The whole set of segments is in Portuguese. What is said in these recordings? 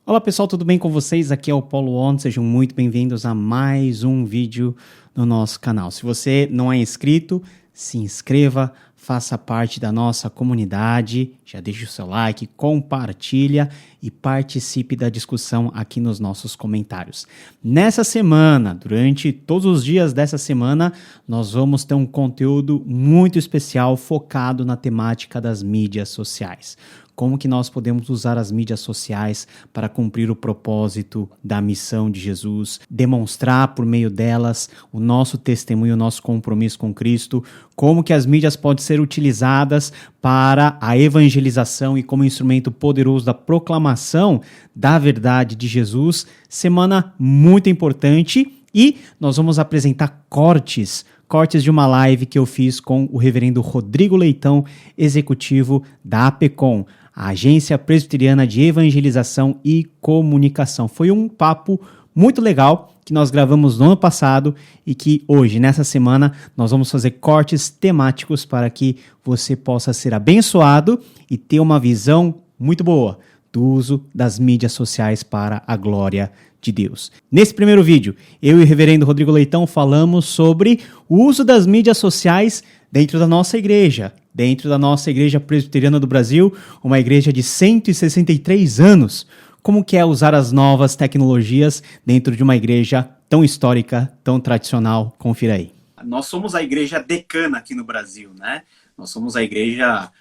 Olá pessoal, tudo bem com vocês? Aqui é o Paulo On, sejam muito bem-vindos a mais um vídeo no nosso canal. Se você não é inscrito, se inscreva, faça parte da nossa comunidade, já deixe o seu like, compartilha e participe da discussão aqui nos nossos comentários. Nessa semana, durante todos os dias dessa semana, nós vamos ter um conteúdo muito especial focado na temática das mídias sociais. Como que nós podemos usar as mídias sociais para cumprir o propósito da missão de Jesus, demonstrar por meio delas o nosso testemunho, o nosso compromisso com Cristo, como que as mídias podem ser utilizadas para a evangelização e como instrumento poderoso da proclamação da verdade de Jesus. Semana muito importante e nós vamos apresentar cortes de uma live que eu fiz com o reverendo Rodrigo Leitão, executivo da APECOM, a Agência Presbiteriana de Evangelização e Comunicação. Foi um papo muito legal que nós gravamos no ano passado e que hoje, nessa semana, nós vamos fazer cortes temáticos para que você possa ser abençoado e ter uma visão muito boa do uso das mídias sociais para a glória de Deus. Nesse primeiro vídeo, eu e o reverendo Rodrigo Leitão falamos sobre o uso das mídias sociais dentro da nossa igreja presbiteriana do Brasil, uma igreja de 163 anos. Como que é usar as novas tecnologias dentro de uma igreja tão histórica, tão tradicional? Confira aí. Nós somos a igreja decana aqui no Brasil, né? Nós somos a igreja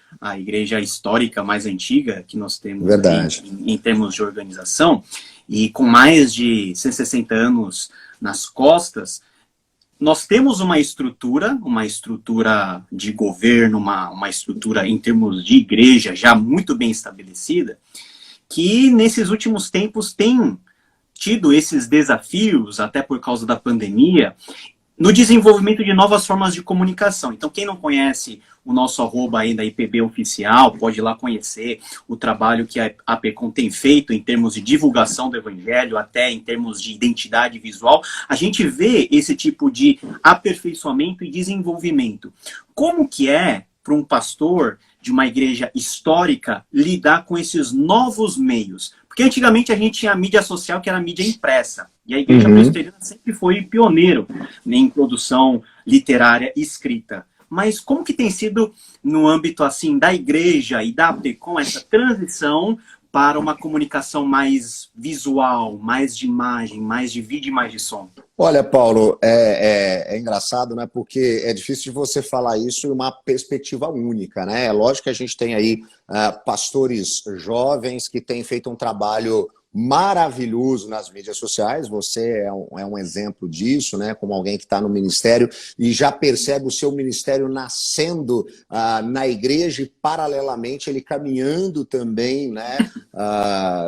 histórica mais antiga que nós temos em termos de organização, e com mais de 160 anos nas costas, nós temos uma estrutura de governo, uma estrutura em termos de igreja já muito bem estabelecida, que nesses últimos tempos tem tido esses desafios, até por causa da pandemia, no desenvolvimento de novas formas de comunicação. Então, quem não conhece o nosso arroba aí da IPB Oficial, pode ir lá conhecer o trabalho que a APECOM tem feito em termos de divulgação do Evangelho, até em termos de identidade visual. A gente vê esse tipo de aperfeiçoamento e desenvolvimento. Como que é para um pastor de uma igreja histórica lidar com esses novos meios? Porque antigamente a gente tinha a mídia social, que era a mídia impressa. E a igreja presbiteriana sempre foi pioneiro em produção literária escrita. Mas como que tem sido no âmbito assim da igreja e da APECOM essa transição para uma comunicação mais visual, mais de imagem, mais de vídeo e mais de som? Olha, Paulo, é engraçado, né? Porque é difícil de você falar isso em uma perspectiva única, né? É lógico que a gente tem aí pastores jovens que têm feito um trabalho maravilhoso nas mídias sociais. Você é um exemplo disso, né? Como alguém que está no ministério e já percebe o seu ministério nascendo na igreja e, paralelamente, ele caminhando também, né?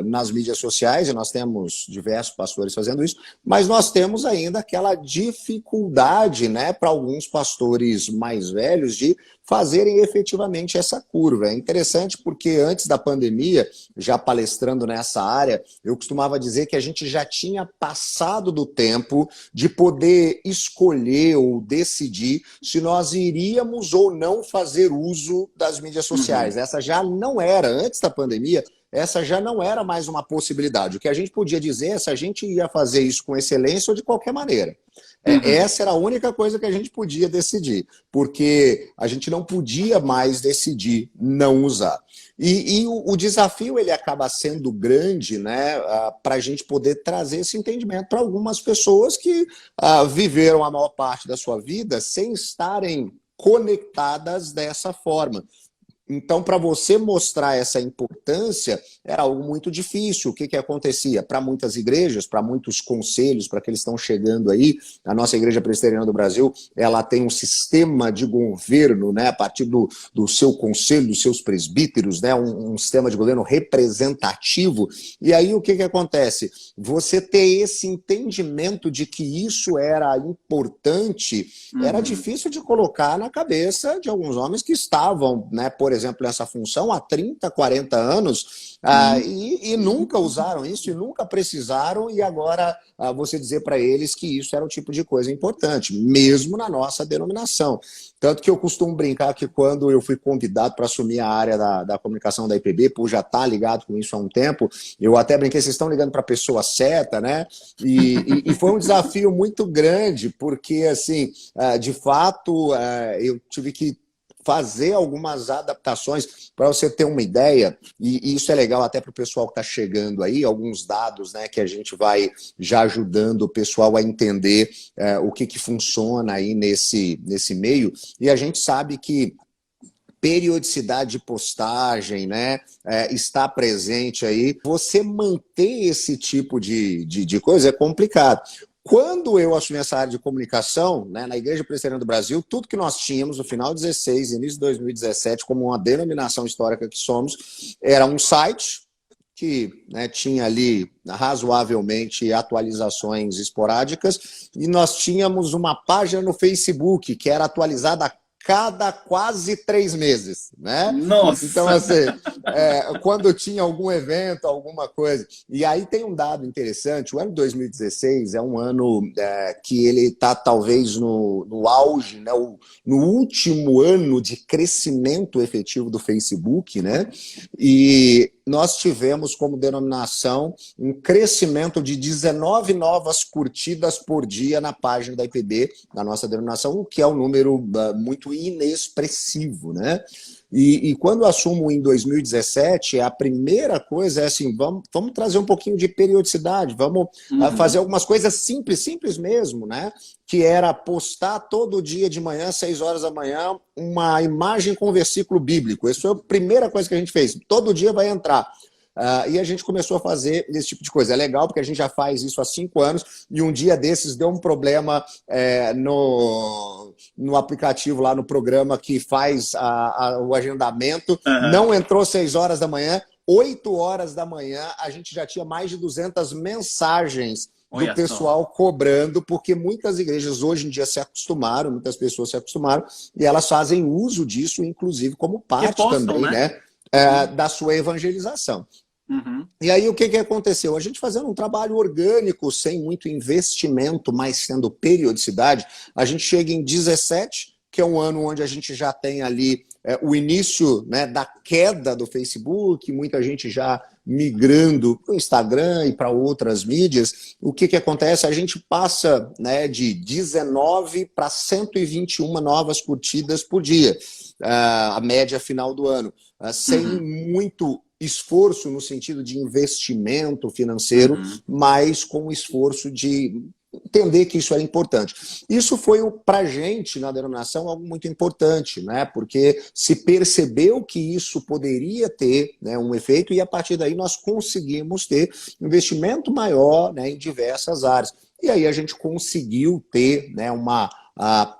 Nas mídias sociais, e nós temos diversos pastores fazendo isso, mas nós temos ainda aquela dificuldade, né, para alguns pastores mais velhos de fazerem efetivamente essa curva. É interessante porque antes da pandemia, já palestrando nessa área, eu costumava dizer que a gente já tinha passado do tempo de poder escolher ou decidir se nós iríamos ou não fazer uso das mídias sociais. Essa já não era, antes da pandemia, essa já não era mais uma possibilidade. O que a gente podia dizer é se a gente ia fazer isso com excelência ou de qualquer maneira. Essa era a única coisa que a gente podia decidir, porque a gente não podia mais decidir não usar. E o desafio ele acaba sendo grande, né, para a gente poder trazer esse entendimento para algumas pessoas que viveram a maior parte da sua vida sem estarem conectadas dessa forma. Então, para você mostrar essa importância, era algo muito difícil. O que acontecia? Para muitas igrejas, para muitos conselhos, para que eles estão chegando aí, a nossa Igreja Presbiteriana do Brasil, ela tem um sistema de governo, né, a partir do seu conselho, dos seus presbíteros, né, um sistema de governo representativo. E aí o que acontece? Você ter esse entendimento de que isso era importante, era difícil de colocar na cabeça de alguns homens que estavam, né, por exemplo, nessa função há 30, 40 anos e nunca usaram isso e nunca precisaram, e agora você dizer para eles que isso era um tipo de coisa importante, mesmo na nossa denominação. Tanto que eu costumo brincar que quando eu fui convidado para assumir a área da comunicação da IPB, por já estar ligado com isso há um tempo, eu até brinquei, vocês estão ligando para a pessoa certa, né? E foi um desafio muito grande, porque, assim, de fato, eu tive que fazer algumas adaptações. Para você ter uma ideia, e isso é legal até para o pessoal que está chegando aí, alguns dados, né, que a gente vai já ajudando o pessoal a entender o que funciona aí nesse meio, e a gente sabe que periodicidade de postagem, né, está presente aí. Você manter esse tipo de coisa é complicado. Quando eu assumi essa área de comunicação, né, na Igreja Presbiteriana do Brasil, tudo que nós tínhamos no final de 2016 e início de 2017, como uma denominação histórica que somos, era um site que, né, tinha ali razoavelmente atualizações esporádicas, e nós tínhamos uma página no Facebook que era atualizada a cada quase 3 meses, né? Nossa! Então, assim, quando tinha algum evento, alguma coisa. E aí tem um dado interessante, o ano 2016 é um ano que ele está talvez no auge, né? No último ano de crescimento efetivo do Facebook, né? E nós tivemos como denominação um crescimento de 19 novas curtidas por dia na página da IPB, na nossa denominação, o que é um número muito inexpressivo, né? E quando eu assumo em 2017, a primeira coisa é assim, vamos trazer um pouquinho de periodicidade, vamos fazer algumas coisas simples mesmo, né? Que era postar todo dia de manhã, 6 horas da manhã, uma imagem com versículo bíblico. Essa foi a primeira coisa que a gente fez. Todo dia vai entrar. E a gente começou a fazer esse tipo de coisa. É legal porque a gente já faz isso há 5 anos e um dia desses deu um problema no aplicativo, lá no programa que faz o agendamento. Não entrou 6 horas da manhã, 8 horas da manhã a gente já tinha mais de 200 mensagens do pessoal cobrando, porque muitas igrejas hoje em dia se acostumaram, muitas pessoas se acostumaram, e elas fazem uso disso, inclusive, como parte também, né? Da sua evangelização. E aí o que aconteceu? A gente fazendo um trabalho orgânico, sem muito investimento, mas tendo periodicidade, a gente chega em 17, que é um ano onde a gente já tem ali o início, né, da queda do Facebook, muita gente já migrando para o Instagram e para outras mídias. O que acontece? A gente passa, né, de 19 para 121 novas curtidas por dia, a média final do ano, sem muito esforço no sentido de investimento financeiro, mas com esforço de entender que isso era importante. Isso foi, para a gente, na denominação, algo muito importante, né? Porque se percebeu que isso poderia ter, né, um efeito, e a partir daí nós conseguimos ter investimento maior, né, em diversas áreas. E aí a gente conseguiu ter, né, uma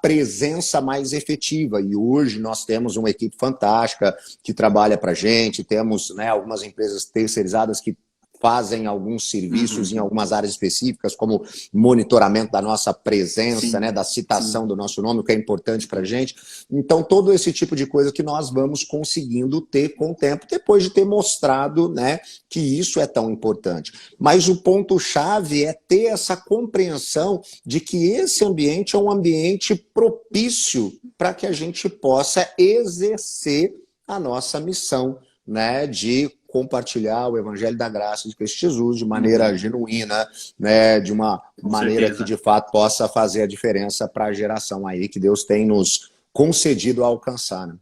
presença mais efetiva, e hoje nós temos uma equipe fantástica que trabalha para a gente, temos, né, algumas empresas terceirizadas que fazem alguns serviços em algumas áreas específicas, como monitoramento da nossa presença, né, da citação do nosso nome, o que é importante para a gente. Então, todo esse tipo de coisa que nós vamos conseguindo ter com o tempo, depois de ter mostrado, né, que isso é tão importante. Mas o ponto-chave é ter essa compreensão de que esse ambiente é um ambiente propício para que a gente possa exercer a nossa missão, né, de compartilhar o Evangelho da Graça de Cristo Jesus de maneira genuína, né, de uma maneira que de fato possa fazer a diferença para a geração aí que Deus tem nos concedido a alcançar. Né?